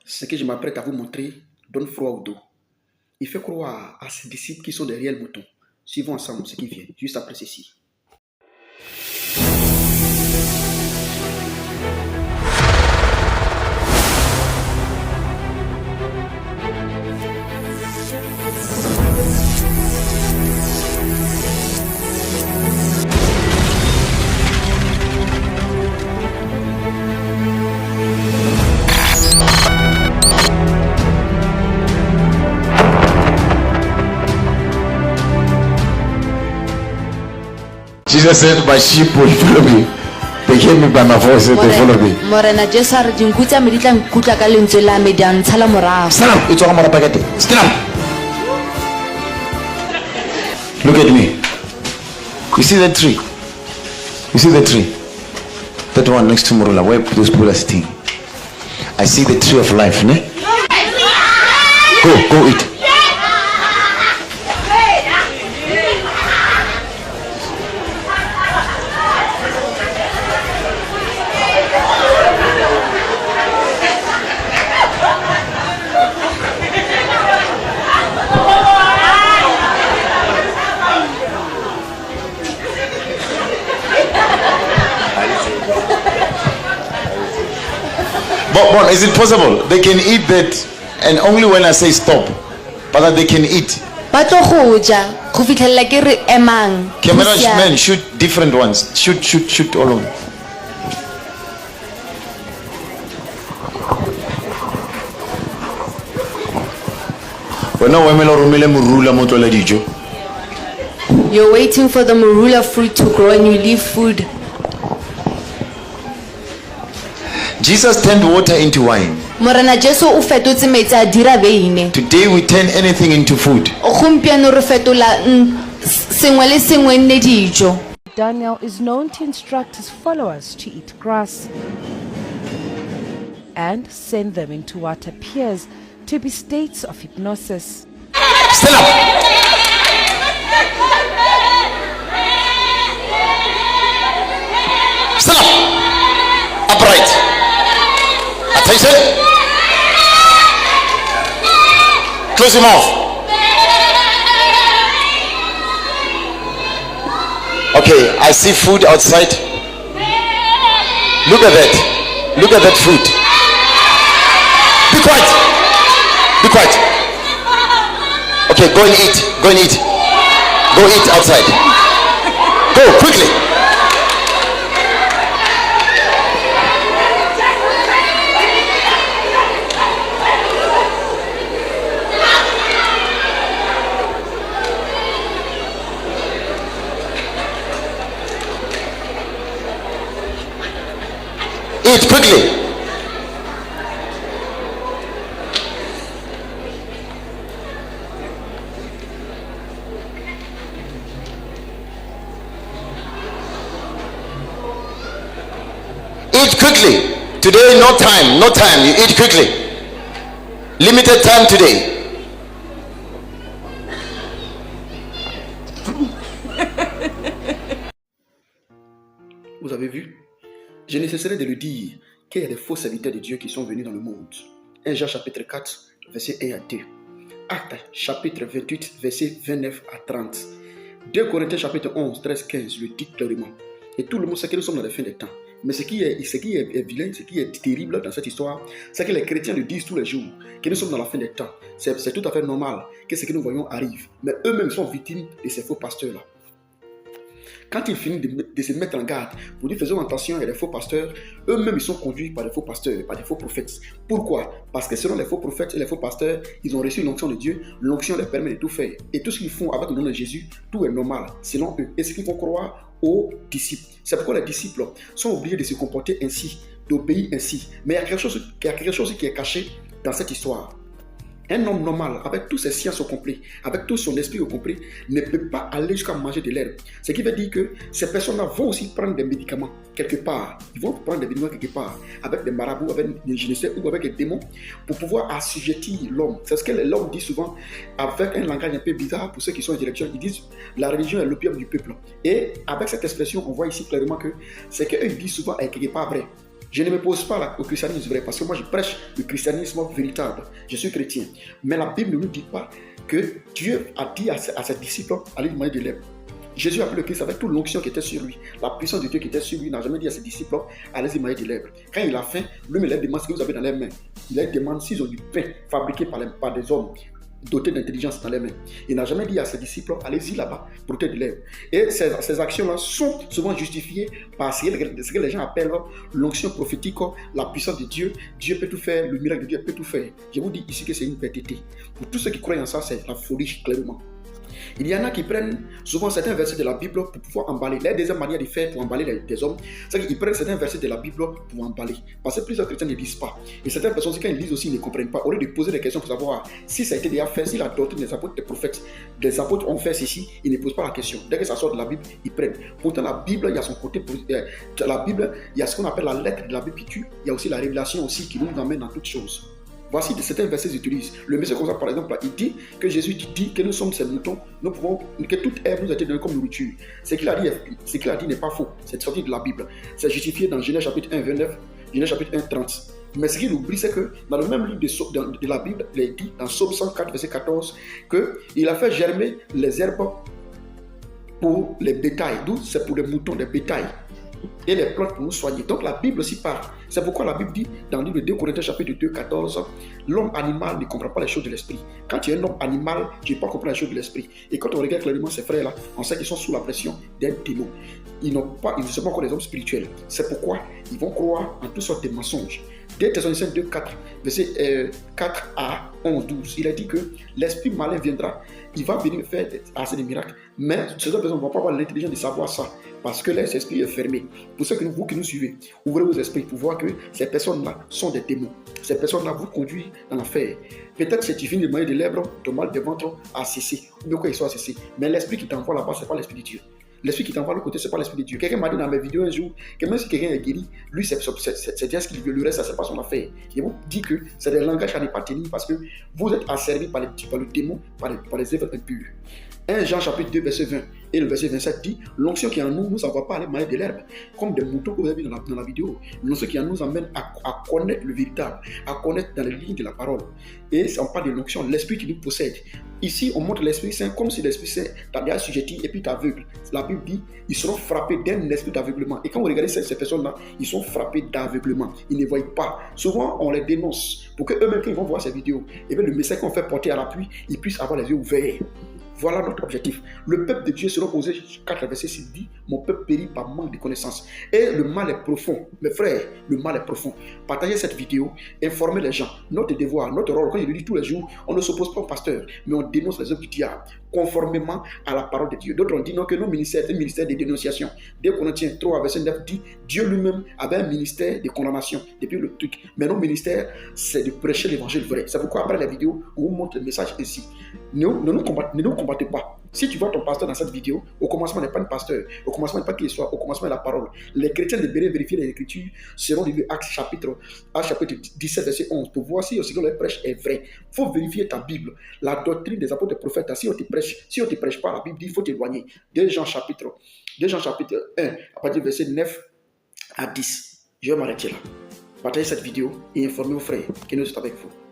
Ce que je m'apprête à vous montrer donne froid au dos. Il fait croire à ses disciples qui sont des réels moutons. Suivons ensemble ce qui vient, juste après ceci. Jesus said, my sheep will follow me. They hear me by my voice and they follow me. Morena Jesu re dinkutsa me di tla nkutla ka lentswe la me di a ntshala morago. Stand up. It's all pakete. Stand up. Look at me. You see that tree? You see that tree? That one next to Murula, where those people are sitting. I see the tree of life, ne? Go eat. But is it possible they can eat that, and only when I say stop, but that they can eat? Ba tlo go ja go fitlhella ke re emang. Cameraman, shoot different ones. Shoot all of them. You're waiting for the marula fruit to grow and you leave food. Jesus turned water into wine. Morena Jesu o fetotse metsi a dira beine. Today we turn anything into food. Gompieno re fetola sengwe le sengwe nne dijo. Daniel is known to instruct his followers to eat grass and send them into what appears to be states of hypnosis. Stand up. Stand up. Upright. Attention. Close your mouth. Okay, I see food outside. Look at that. Look at that food. Be quiet. Be quiet. Okay, go and eat. Go and eat. Go eat outside. Go quickly. Eat quickly. Eat quickly. Today, no time. No time. You eat quickly. Limited time today. Vous avez vu? Je ne cesserai de le dire qu'il y a des faux serviteurs de Dieu qui sont venus dans le monde. 1 Jean chapitre 4, verset 1 à 2. Actes chapitre 28, verset 29 à 30. 2 Corinthiens chapitre 11, 13, 15 le dit clairement. Et tout le monde sait que nous sommes dans la fin des temps. Mais ce qui est vilain, ce qui est terrible dans cette histoire, c'est que les chrétiens le disent tous les jours, que nous sommes dans la fin des temps. C'est tout à fait normal que ce que nous voyons arrive. Mais eux-mêmes sont victimes de ces faux pasteurs-là. Quand ils finissent de se mettre en garde pour dire faisons attention, il y a des faux pasteurs, eux-mêmes ils sont conduits par des faux pasteurs, par des faux prophètes. Pourquoi? Parce que selon les faux prophètes et les faux pasteurs, ils ont reçu l'onction de Dieu, l'onction leur permet de tout faire. Et tout ce qu'ils font avec le nom de Jésus, tout est normal, selon eux. Et ce qu'ils vont croire aux disciples. C'est pourquoi les disciples sont obligés de se comporter ainsi, d'obéir ainsi. Mais il y a quelque chose qui est caché dans cette histoire. Un homme normal, avec toutes ses sciences au complet, avec tout son esprit au complet, ne peut pas aller jusqu'à manger de l'herbe. Ce qui veut dire que ces personnes-là vont aussi prendre des médicaments quelque part. Ils vont prendre des médicaments quelque part, avec des marabouts, avec des je ne sais où, avec des démons, pour pouvoir assujettir l'homme. C'est ce que l'homme dit souvent, avec un langage un peu bizarre pour ceux qui sont intellectuels. Ils disent la religion est l'opium du peuple. Et avec cette expression, on voit ici clairement que c'est qu'eux disent souvent est quelque part vrai. Je ne me pose pas au christianisme vrai parce que moi je prêche le christianisme véritable. Je suis chrétien. Mais la Bible ne nous dit pas que Dieu a dit à ses disciples allez manger de l'herbe. Jésus a pris le Christ avec toute l'onction qui était sur lui. La puissance de Dieu qui était sur lui n'a jamais dit à ses disciples allez-y manger de l'herbe. Quand il a faim, lui-même leur demande ce que vous avez dans les mains. Il leur demande s'ils ont du pain fabriqué par des hommes dotés d'intelligence dans les mains. Il n'a jamais dit à ses disciples allez-y là-bas, broutez de l'herbe. Et ces actions-là sont souvent justifiées par ce que les gens appellent l'onction prophétique, la puissance de Dieu. Dieu peut tout faire, le miracle de Dieu peut tout faire. Je vous dis ici que c'est une bêtité. Pour tous ceux qui croient en ça, c'est la folie, clairement. Il y en a qui prennent souvent certains versets de la Bible pour pouvoir emballer. La deuxième manière de faire pour emballer des hommes, c'est qu'ils prennent certains versets de la Bible pour emballer. Parce que plusieurs chrétiens ne lisent pas. Et certaines personnes, quand ils lisent aussi, ils ne comprennent pas. Au lieu de poser des questions pour savoir si ça a été déjà fait, si la doctrine des apôtres, des prophètes, des apôtres ont fait ceci, ils ne posent pas la question. Dès que ça sort de la Bible, ils prennent. Pourtant, la Bible, il y a son côté. La Bible, il y a ce qu'on appelle la lettre de la Bible qui tue. Il y a aussi la révélation aussi qui nous emmène dans toutes choses. Voici certains versets qu'ils utilisent. Le monsieur comme ça, par exemple, il dit que Jésus dit que nous sommes ses moutons, nous pouvons, que toute herbe nous a été donnée comme nourriture. Ce qu'il a dit n'est pas faux. C'est sorti de la Bible. C'est justifié dans Genèse chapitre 1, 29, Genèse chapitre 1, 30. Mais ce qu'il oublie, c'est que dans le même livre de la Bible, il est dit dans Psaume 104, verset 14, qu'il a fait germer les herbes pour les bétails. D'où c'est pour les moutons, les bétails. Et les plantes pour nous soigner. Donc la Bible aussi parle. C'est pourquoi la Bible dit dans le livre de 2 Corinthiens chapitre 2, 14, l'homme animal ne comprend pas les choses de l'esprit. Quand tu es un homme animal, tu ne peux pas comprendre les choses de l'esprit. Et quand on regarde clairement ces frères-là, on sait qu'ils sont sous la pression d'un démon. Ils ne sont pas encore des hommes spirituels. C'est pourquoi ils vont croire en toutes sortes de mensonges. 2 Thessaloniciens 2, 4, verset 4 à 11, 12, il a dit que l'esprit malin viendra. Il va venir faire assez de miracles. Mais ces autres personnes ne vont pas avoir l'intelligence de savoir ça. Parce que leur esprit est fermé. Pour ceux que vous qui nous suivez, ouvrez vos esprits pour voir que ces personnes-là sont des démons. Ces personnes-là vous conduisent dans l'enfer. Peut-être que tu finis de manger de l'herbe, ton mal de ventre a cessé. Ou bien quoi il soit cessé. Mais l'esprit qui t'envoie là-bas, ce n'est pas l'esprit de Dieu. L'esprit qui t'envoie de l'autre côté, ce n'est pas l'esprit de Dieu. Quelqu'un m'a dit dans mes vidéos un jour que même si quelqu'un est guéri, lui, c'est bien ce qu'il veut. Le reste, ça, ce n'est pas son affaire. Je vous dis que c'est des langages à ne pas tenir parce que vous êtes asservis par le démon, par les œuvres impures. 1 Jean chapitre 2, verset 20 et le verset 27 dit l'onction qui en nous ne s'envoie pas aller manger de l'herbe, comme des moutons que vous avez vu dans la vidéo. L'onction qui en nous amène à connaître le véritable, à connaître dans les lignes de la parole. Et on parle de l'onction, l'esprit qui nous possède. Ici, on montre l'Esprit Saint comme si l'Esprit Saint t'avait assujetti et puis t'aveugle. La Bible dit ils seront frappés d'un esprit d'aveuglement. Et quand vous regardez ces personnes-là, ils sont frappés d'aveuglement. Ils ne voient pas. Souvent, on les dénonce pour qu'eux-mêmes, quand ils vont voir ces vidéos, et bien le message qu'on fait porter à l'appui, ils puissent avoir les yeux ouverts. Voilà notre objectif. Le peuple de Dieu, selon Osée 4, verset 6, dit mon peuple périt par manque de connaissances. Et le mal est profond. Mes frères, le mal est profond. Partagez cette vidéo, informez les gens. Notre devoir, notre rôle, quand je le dis tous les jours, on ne s'oppose pas au pasteur, mais on dénonce les œuvres du diable, conformément à la parole de Dieu. D'autres ont dit non, que nos ministères, c'est un ministère de dénonciation. 2 Corinthiens 3, verset 9 dit Dieu lui-même avait un ministère de condamnation depuis le truc. Mais nos ministères, c'est de prêcher l'évangile vrai. C'est pourquoi après la vidéo, on vous montre le message ici. Ne nous combattez pas. Si tu vois ton pasteur dans cette vidéo, au commencement n'est pas un pasteur, au commencement n'est pas qu'il soit, au commencement est la parole. Les chrétiens devraient vérifier les Écritures selon le Actes chapitre 17, verset 11, pour voir si ce que leur prêche est vrai. Il faut vérifier ta Bible, la doctrine des apôtres et des prophètes. Si on te prêche pas la Bible, il faut t'éloigner. 2 Jean chapitre 1, à partir du verset 9 à 10. Je vais m'arrêter là. Partagez cette vidéo et informez vos frères que nous sommes avec vous.